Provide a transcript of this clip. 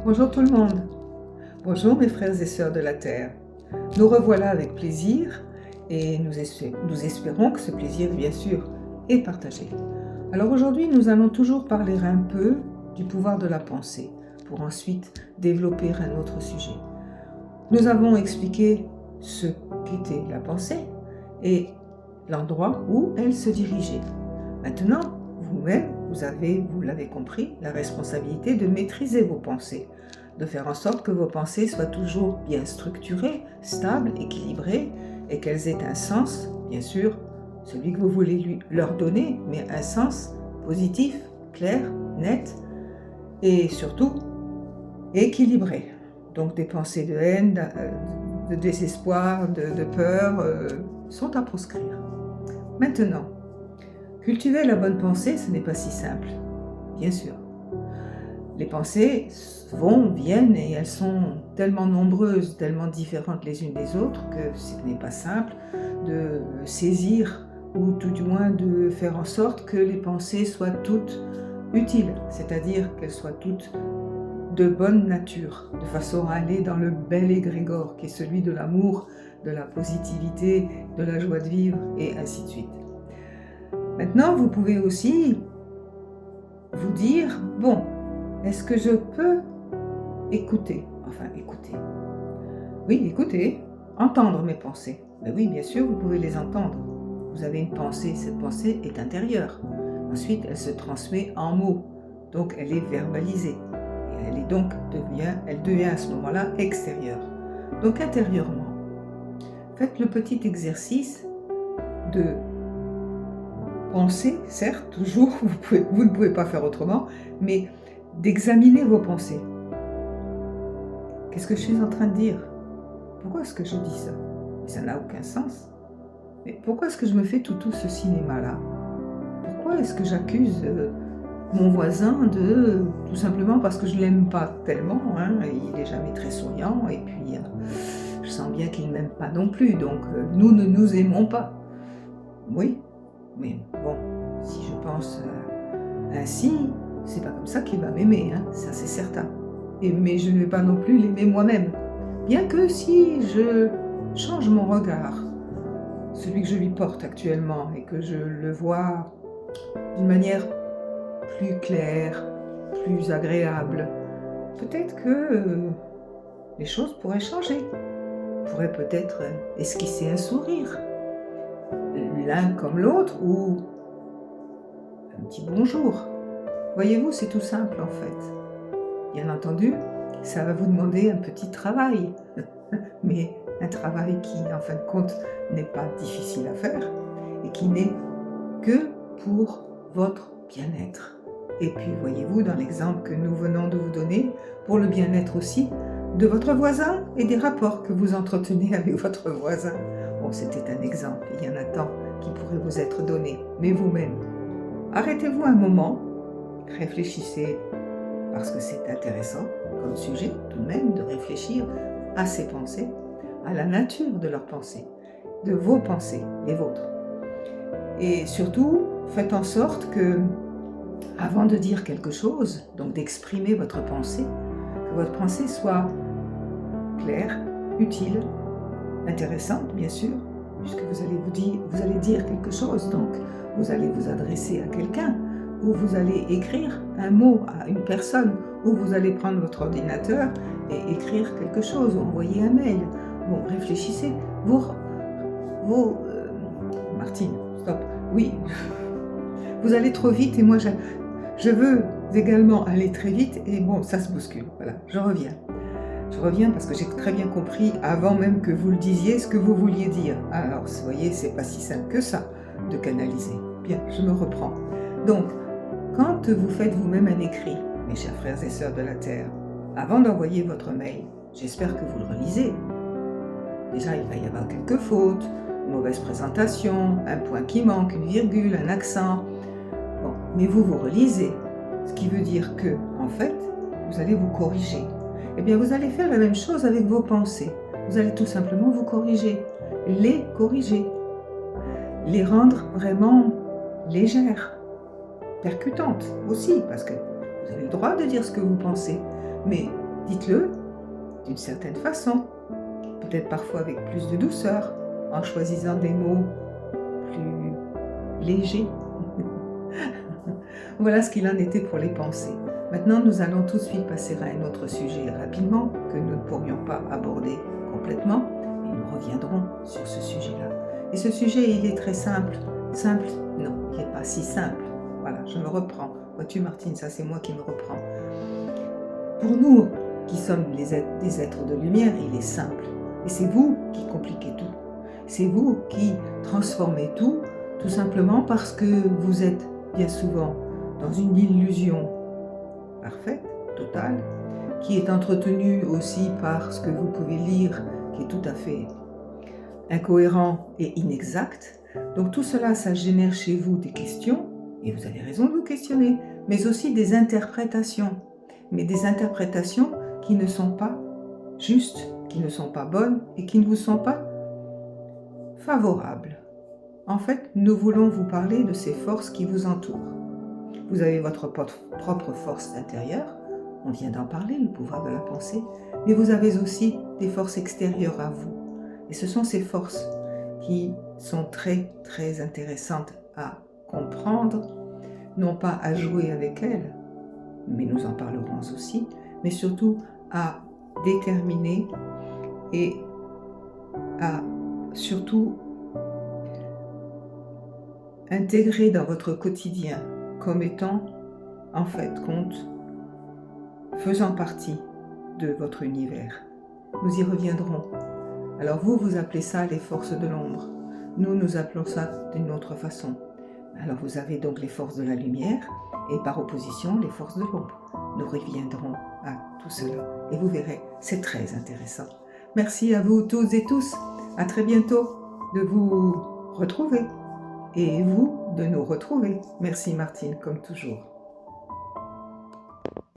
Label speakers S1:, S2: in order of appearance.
S1: Bonjour tout le monde. Bonjour mes frères et sœurs de la Terre. Nous revoilà avec plaisir et nous espérons que ce plaisir, bien sûr, est partagé. Alors aujourd'hui, nous allons toujours parler un peu du pouvoir de la pensée pour ensuite développer un autre sujet. Nous avons expliqué ce qu'était la pensée et l'endroit où elle se dirigeait. Maintenant, vous-même, vous l'avez compris, la responsabilité de maîtriser vos pensées, de faire en sorte que vos pensées soient toujours bien structurées, stables, équilibrées, et qu'elles aient un sens, bien sûr, celui que vous voulez leur donner, mais un sens positif, clair, net, et surtout équilibré. Donc des pensées de haine, de désespoir, de peur sont à proscrire. Maintenant, cultiver la bonne pensée, ce n'est pas si simple, bien sûr. Les pensées viennent et elles sont tellement nombreuses, tellement différentes les unes des autres que ce n'est pas simple de saisir ou tout du moins de faire en sorte que les pensées soient toutes utiles, c'est-à-dire qu'elles soient toutes de bonne nature, de façon à aller dans le bel égrégore qui est celui de l'amour, de la positivité, de la joie de vivre et ainsi de suite. Maintenant, vous pouvez aussi vous dire, bon, est-ce que je peux écouter? Oui, écouter, entendre mes pensées. Ben oui, bien sûr, vous pouvez les entendre. Vous avez une pensée, cette pensée est intérieure. Ensuite, elle se transmet en mots, donc elle est verbalisée. Et elle devient à ce moment-là extérieure. Donc intérieurement, faites le petit exercice de penser, certes, toujours, vous ne pouvez pas faire autrement, mais d'examiner vos pensées. Qu'est-ce que je suis en train de dire? Pourquoi est-ce que je dis ça? Ça n'a aucun sens. Mais pourquoi est-ce que je me fais tout ce cinéma-là? Pourquoi est-ce que j'accuse mon voisin tout simplement parce que je ne l'aime pas tellement, il n'est jamais très souriant, et puis je sens bien qu'il ne m'aime pas non plus, donc nous ne nous aimons pas. Oui, mais bon, si je pense ainsi, c'est pas comme ça qu'il va m'aimer, ça c'est certain. Mais je ne vais pas non plus l'aimer moi-même. Bien que si je change mon regard, celui que je lui porte actuellement, et que je le vois d'une manière plus claire, plus agréable, peut-être que les choses pourraient changer. On pourrait peut-être esquisser un sourire, l'un comme l'autre, ou un petit bonjour. Voyez-vous, c'est tout simple en fait. Bien entendu, ça va vous demander un petit travail, mais un travail qui, en fin de compte, n'est pas difficile à faire et qui n'est que pour votre bien-être. Et puis, voyez-vous, dans l'exemple que nous venons de vous donner, pour le bien-être aussi de votre voisin et des rapports que vous entretenez avec votre voisin. Bon, c'était un exemple, il y en a tant qui pourraient vous être donnés, mais vous-même, arrêtez-vous un moment, réfléchissez, parce que c'est intéressant comme sujet tout de même de réfléchir à ces pensées, à la nature de leurs pensées, de vos pensées, les vôtres. Et surtout, faites en sorte que, avant de dire quelque chose, donc d'exprimer votre pensée, que votre pensée soit claire, utile, intéressante bien sûr, puisque vous allez dire quelque chose, donc vous allez vous adresser à quelqu'un, ou vous allez écrire un mot à une personne, ou vous allez prendre votre ordinateur et écrire quelque chose, ou envoyer un mail. Bon, réfléchissez. Martine, stop. Oui, vous allez trop vite et moi je veux également aller très vite et bon, ça se bouscule. Voilà, je reviens. Je reviens parce que j'ai très bien compris, avant même que vous le disiez, ce que vous vouliez dire. Alors, vous voyez, c'est pas si simple que ça de canaliser. Bien, je me reprends. Donc, quand vous faites vous-même un écrit, mes chers frères et sœurs de la Terre, avant d'envoyer votre mail, j'espère que vous le relisez. Déjà, il va y avoir quelques fautes, une mauvaise présentation, un point qui manque, une virgule, un accent. Bon, mais vous relisez, ce qui veut dire que, en fait, vous allez vous corriger. Eh bien, vous allez faire la même chose avec vos pensées. Vous allez tout simplement vous corriger, les corriger, les rendre vraiment légères, percutantes aussi, parce que vous avez le droit de dire ce que vous pensez, mais Dites-le d'une certaine façon, peut-être parfois avec plus de douceur, en choisissant des mots plus légers. Voilà ce qu'il en était pour les pensées. Maintenant, nous allons tout de suite passer à un autre sujet rapidement, que nous ne pourrions pas aborder complètement, et nous reviendrons sur ce sujet-là. Et ce sujet, il est très simple. Simple? Non, il n'est pas si simple. Voilà, je me reprends. Vois-tu, Martine, ça c'est moi qui me reprends. Pour nous, qui sommes des êtres de lumière, il est simple. Et c'est vous qui compliquez tout. C'est vous qui transformez tout simplement parce que vous êtes bien souvent dans une illusion parfaite, totale, qui est entretenue aussi par ce que vous pouvez lire, qui est tout à fait incohérent et inexact. Donc tout cela, ça génère chez vous des questions, et vous avez raison de vous questionner, mais aussi des interprétations. Mais des interprétations qui ne sont pas justes, qui ne sont pas bonnes et qui ne vous sont pas favorables. En fait, nous voulons vous parler de ces forces qui vous entourent. Vous avez votre propre force intérieure, on vient d'en parler, le pouvoir de la pensée, mais vous avez aussi des forces extérieures à vous. Et ce sont ces forces qui sont très, très intéressantes à comprendre, non pas à jouer avec elles, mais nous en parlerons aussi, mais surtout à déterminer et à surtout intégrer dans votre quotidien comme étant, en fait, compte, faisant partie de votre univers. Nous y reviendrons. Alors vous appelez ça les forces de l'ombre. Nous appelons ça d'une autre façon. Alors vous avez donc les forces de la lumière et par opposition les forces de l'ombre. Nous reviendrons à tout cela et vous verrez, c'est très intéressant. Merci à vous tous et tous. À très bientôt de vous retrouver et vous de nous retrouver. Merci Martine, comme toujours.